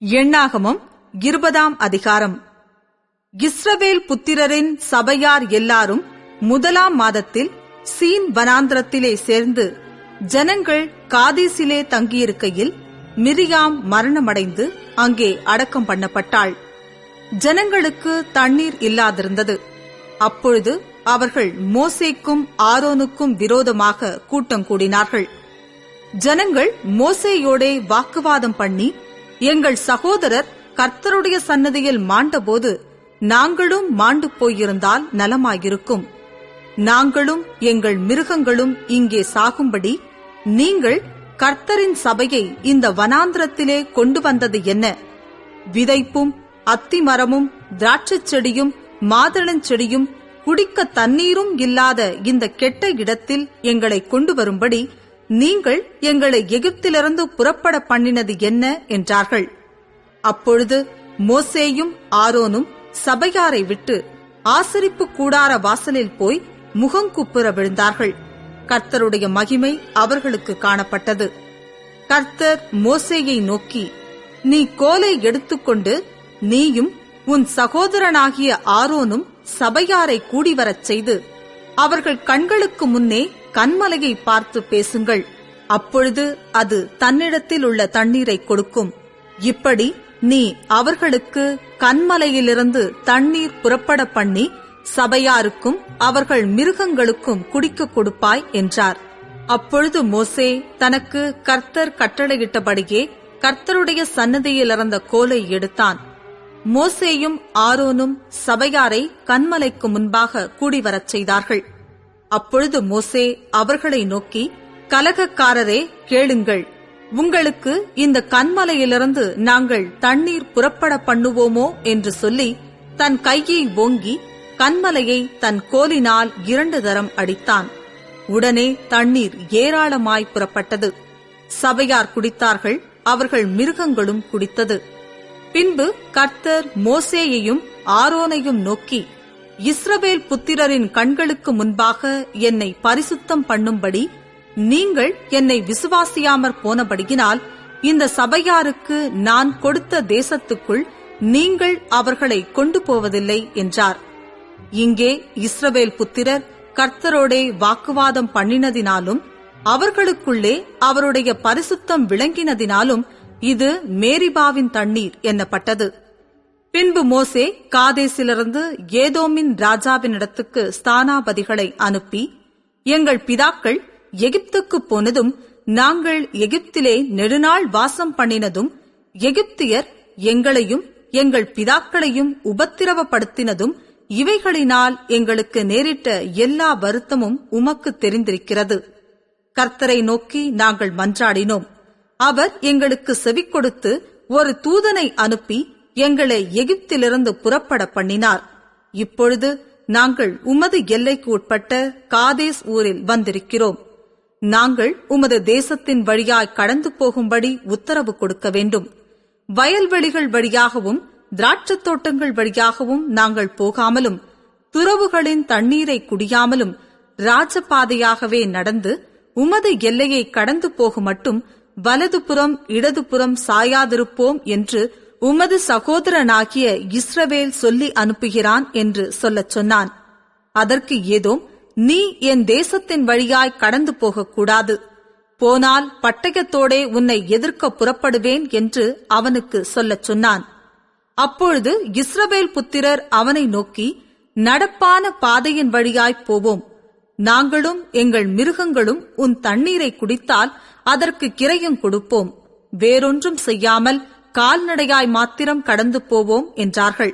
எண்ணாகமம் 20ஆம் அதிகாரம். இஸ்ரவேல் புத்திரரின் சபையார் எல்லாரும் 1ஆம் மாதத்தில் சீன் வனாந்திரத்திலே சேர்ந்து ஜனங்கள் காதேசிலே தங்கியிருக்கையில் மிரியாம் மரணமடைந்து அங்கே அடக்கம் பண்ணப்பட்டாள். ஜனங்களுக்கு தண்ணீர் இல்லாதிருந்தது. அப்பொழுது அவர்கள் மோசேக்கும் ஆரோனுக்கும் விரோதமாக கூட்டம் கூடினார்கள். ஜனங்கள் மோசேயோடே வாக்குவாதம் பண்ணி, எங்கள் சகோதரர் கர்த்தருடைய சன்னதியில் மாண்டபோது நாங்களும் மாண்டு போயிருந்தால் நலமாயிருக்கும். நாங்களும் எங்கள் மிருகங்களும் இங்கே சாகும்படி நீங்கள் கர்த்தரின் சபையை இந்த வனாந்திரத்திலே கொண்டு வந்தது என்ன? விதைப்பும் அத்திமரமும் திராட்சைச் செடியும் மாதளஞ்செடியும் குடிக்க தண்ணீரும் இல்லாத இந்த கெட்ட இடத்தில் எங்களை கொண்டு வரும்படி நீங்கள் எங்களை எகிப்திலிருந்து புறப்பட பண்ணினது என்ன என்றார்கள். அப்பொழுது மோசேயும் ஆரோனும் சபையாரை விட்டு ஆசரிப்பு கூடார வாசலில் போய் முகங்குப்புற விழுந்தார்கள். கர்த்தருடைய மகிமை அவர்களுக்கு காணப்பட்டது. கர்த்தர் மோசேயை நோக்கி, நீ கோலை எடுத்துக்கொண்டு நீயும் உன் சகோதரனாகிய ஆரோனும் சபையாரை கூடிவரச் செய்து அவர்கள் கண்களுக்கு முன்னே கன்மலையை பார்த்து பேசுங்கள். அப்பொழுது அது தன்னிடத்தில் உள்ள தண்ணீரை கொடுக்கும். இப்படி நீ அவர்களுக்கு கன்மலையிலிருந்து தண்ணீர் புறப்பட பண்ணி சபையாருக்கும் அவர்கள் மிருகங்களுக்கும் குடிக்க கொடுப்பாய் என்றார். அப்பொழுது மோசே தனக்கு கர்த்தர் கட்டளையிட்டபடியே கர்த்தருடைய சன்னதியிலிருந்த கோலை எடுத்தான். மோசேயும் ஆரோனும் சபையாரை கன்மலைக்கு முன்பாக கூடிவரச் செய்தார்கள். அப்பொழுது மோசே அவர்களை நோக்கி, கலகக்காரரே கேளுங்கள், உங்களுக்கு இந்த கன்மலையிலிருந்து நாங்கள் தண்ணீர் புறப்பட பண்ணுவோமோ என்று சொல்லி தன் கையை ஓங்கி கன்மலையை தன் கோலினால் 2 தரம் அடித்தான். உடனே தண்ணீர் ஏராளமாய் புறப்பட்டது. சபையார் குடித்தார்கள், அவர்கள் மிருகங்களும் குடித்தது. பின்பு கர்த்தர் மோசேயையும் ஆரோனையும் நோக்கி, இஸ்ரவேல் புத்திரரின் கண்களுக்கு முன்பாக என்னை பரிசுத்தம் பண்ணும்படி நீங்கள் என்னை விசுவாசியாமற் போனபடியினால் இந்த சபையாருக்கு நான் கொடுத்த தேசத்துக்குள் நீங்கள் அவர்களை கொண்டு போவதில்லை என்றார். இங்கே இஸ்ரவேல் புத்திரர் கர்த்தரோடே வாக்குவாதம் பண்ணினதினாலும் அவர்களுக்குள்ளே அவருடைய பரிசுத்தம் விளங்கினதினாலும் இது மேரிபாவின் தண்ணீர் என்னப்பட்டது. பின்பு மோசே காதேசிலிருந்து ஏதோமின் ராஜாவினிடத்துக்கு ஸ்தானாபதிகளை அனுப்பி, எங்கள் பிதாக்கள் எகிப்துக்கு போனதும் நாங்கள் எகிப்திலே நெடுநாள் வாசம் பண்ணினதும் எகிப்தியர் எங்களையும் எங்கள் பிதாக்களையும் உபத்திரவப்படுத்தினதும் இவைகளினால் எங்களுக்கு நேரிட்ட எல்லா வருத்தமும் உமக்கு தெரிந்திருக்கிறது. கர்த்தரை நோக்கி நாங்கள் மன்றாடினோம். அவர் எங்களுக்கு செவிக்கொடுத்து ஒரு தூதனை அனுப்பி எங்களை எகிப்திலிருந்து புறப்பட பண்ணினார். இப்பொழுது நாங்கள் உமது எல்லைக்கு உட்பட்ட காதேஸ் ஊரில் வந்திருக்கிறோம். நாங்கள் உமது தேசத்தின் வழியாய் கடந்து போகும்படி உத்தரவு கொடுக்க வேண்டும். வயல்வெளிகள் வழியாகவும் திராட்சத் தோட்டங்கள் வழியாகவும் நாங்கள் போகாமலும் துறவுகளின் தண்ணீரை குடியாமலும் ராஜபாதையாகவே நடந்து உமது எல்லையை கடந்து போகுமட்டும் வலதுபுறம் இடதுபுறம் சாயாதிருப்போம் என்று உமது சகோதரனாகிய இஸ்ரவேல் சொல்லி அனுப்புகிறான் என்று சொல்லச் சொன்னான். அதற்கு ஏதோம், நீ என் தேசத்தின் வழியாய் கடந்து போகக்கூடாது, போனால் பட்டயத்தோடே உன்னை எதிர்க்க புறப்படுவேன் என்று அவனுக்கு சொல்லச் சொன்னான். அப்பொழுது இஸ்ரவேல் புத்திரர் அவனை நோக்கி, நடப்பான பாதையின் வழியாய் போவோம், நாங்களும் எங்கள் மிருகங்களும் உன் தண்ணீரை குடித்தால் அதற்கு கிரையும் கொடுப்போம், வேறொன்றும் செய்யாமல் கால்நடையாய் மாத்திரம் கடந்து போவோம் என்றார்கள்.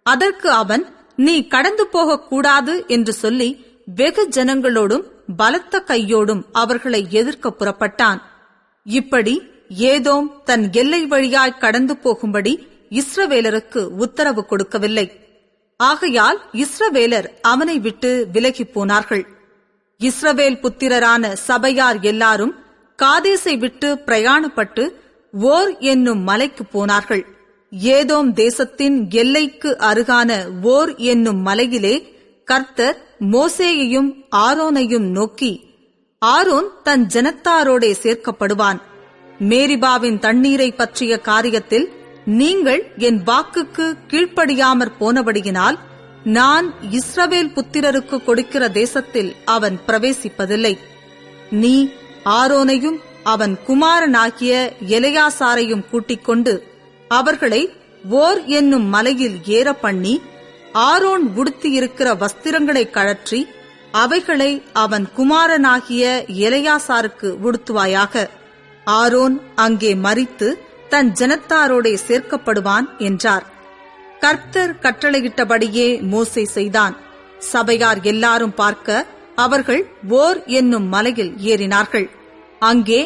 அதற்கு அவன், நீ கடந்து போகக்கூடாது என்று சொல்லி வெகு ஜனங்களோடும் பலத்த கையோடும் அவர்களை எதிர்க்க புறப்பட்டான். இப்படி ஏதோம் தன் எல்லை வழியாய் கடந்து போகும்படி இஸ்ரவேலருக்கு உத்தரவு கொடுக்கவில்லை. ஆகையால் இஸ்ரவேலர் அவனை விட்டு விலகி போனார்கள். இஸ்ரவேல் புத்திரரான சபையார் எல்லாரும் காதேசை விட்டு பிரயாணப்பட்டு ஓர் என்னும் மலைக்கு போனார்கள். ஏதோம் தேசத்தின் எல்லைக்கு அருகான ஓர் என்னும் மலையிலே கர்த்தர் மோசேயையும் ஆரோனையும் நோக்கி, ஆரோன் தன் ஜனத்தாரோடே சேர்க்கப்படுவான். மேரிபாவின் தண்ணீரை பற்றிய காரியத்தில் நீங்கள் என் வாக்குக்கு கீழ்ப்படியாமற் போனபடியினால் நான் இஸ்ரவேல் புத்திரருக்கு கொடுக்கிற தேசத்தில் அவன் பிரவேசிப்பதில்லை. நீ ஆரோனையும் அவன் குமாரனாகிய எலெயாசாரையும் கூட்டிக் கொண்டு அவர்களை ஓர் என்னும் மலையில் ஏற பண்ணி, ஆரோன் உடுத்தியிருக்கிற வஸ்திரங்களை கழற்றி அவைகளை அவன் குமாரனாகிய எலெயாசாருக்கு உடுத்துவாயாக. ஆரோன் அங்கே மரித்து தன் ஜனத்தாரோடே சேர்க்கப்படுவான் என்றார். கர்த்தர் கட்டளையிட்டபடியே மோசே செய்தான். சபையார் எல்லாரும் பார்க்க அவர்கள் ஓர் என்னும் மலையில் ஏறினார்கள். அங்கே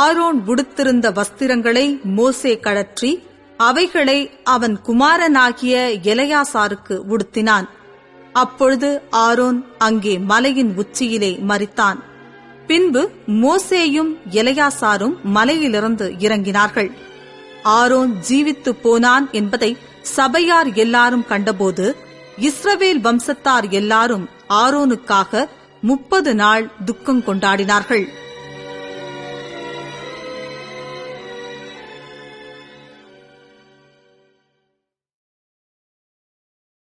ஆரோன் உடுத்திருந்த வஸ்திரங்களை மோசே கழற்றி அவைகளை அவன் குமாரனாகிய எலெயாசாருக்கு உடுத்தினான். அப்பொழுது ஆரோன் அங்கே மலையின் உச்சியிலே மரித்தான். பின்பு மோசேயும் எலெயாசாரும் மலையிலிருந்து இறங்கினார்கள். ஆரோன் ஜீவித்து போனான் என்பதை சபையார் எல்லாரும் கண்டபோது இஸ்ரவேல் வம்சத்தார் எல்லாரும் ஆரோனுக்காக 30 நாள் துக்கம் கொண்டாடினார்கள்.